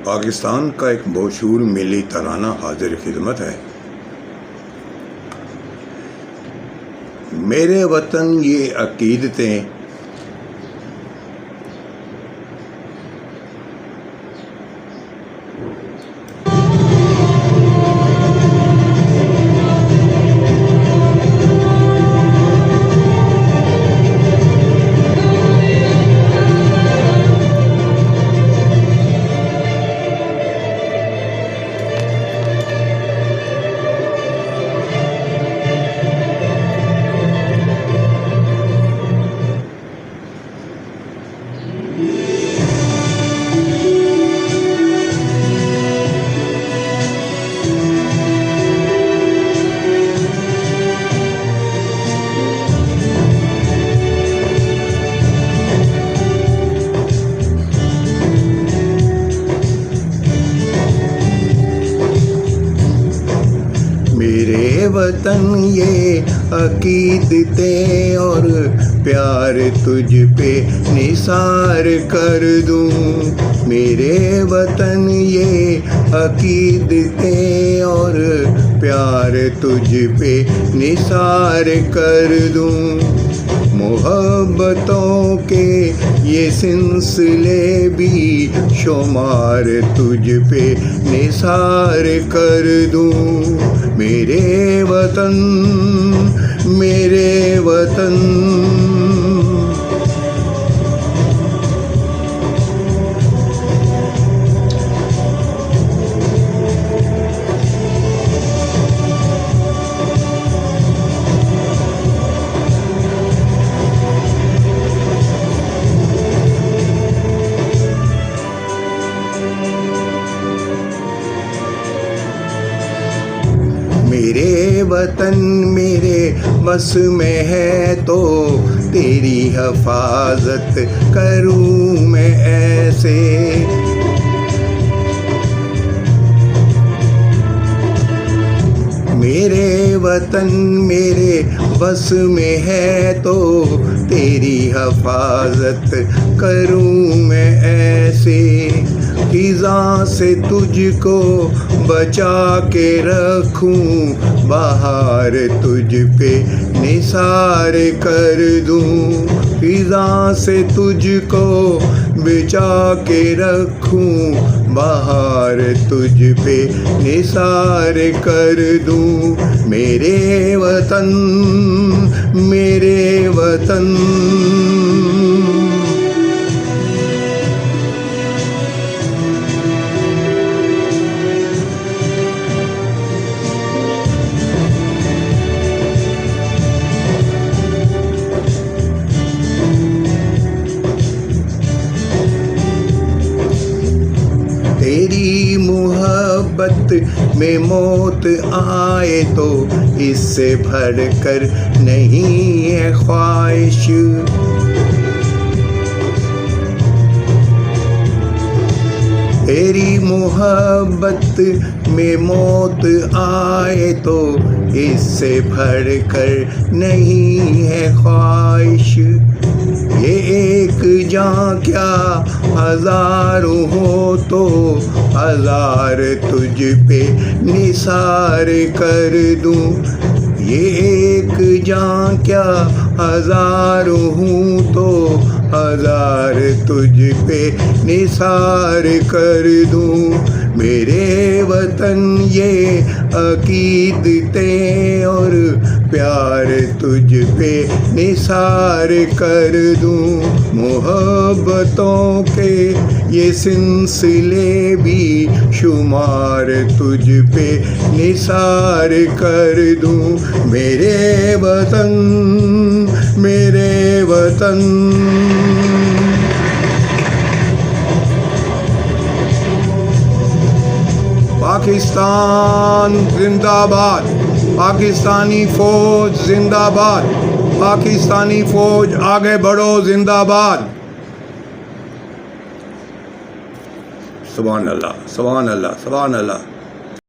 पाकिस्तान का एक मशहूर मिली तराना हाजिर खिदमत है। मेरे वतन ये अकीदतें मेरे वतन ये अकीदतें और प्यार तुझ पे निसार कर दूं। मेरे वतन ये अकीदतें और प्यार तुझ पे निसार कर दूं। मोहब्बतों के ये सिलसिले भी शुमार तुझ पे निसार कर दूं। मेरे वतन मेरे वतन मेरे वतन मेरे बस में है तो तेरी हिफाजत करूं मैं ऐसे। मेरे वतन मेरे बस में है तो तेरी हिफाजत करूं मैं ऐसे। खिज़ां से तुझको बचा के रखूं, बाहर तुझ पे निसार कर दूं। खिज़ां से तुझको बचा के रखूं, बाहर तुझ पे निसार कर दूं। मेरे वतन मेरे वतन तेरी मोहब्बत में मौत आए तो इससे बढ़कर नहीं है ख्वाहिश। तेरी मोहब्बत में मौत आए तो इससे बढ़कर नहीं है ख्वाहिश। ये एक जान क्या हज़ारों हो तो हज़ार तुझ पे निसार कर दूं। ये एक जान क्या हज़ारों हूँ तो हज़ार तुझ पे निसार कर दूं। मेरे वतन ये अकीदतें और प्यार तुझ पे निसार कर दूं। मोहब्बतों के ये सिलसिले भी शुमार तुझ पे निसार कर दूं। मेरे वतन मेरे वतन पाकिस्तान जिंदाबाद, पाकिस्तानी फौज जिंदाबाद, पाकिस्तानी फौज आगे बढ़ो जिंदाबाद। सुभान अल्लाह, सुभान अल्लाह, सुभान अल्लाह।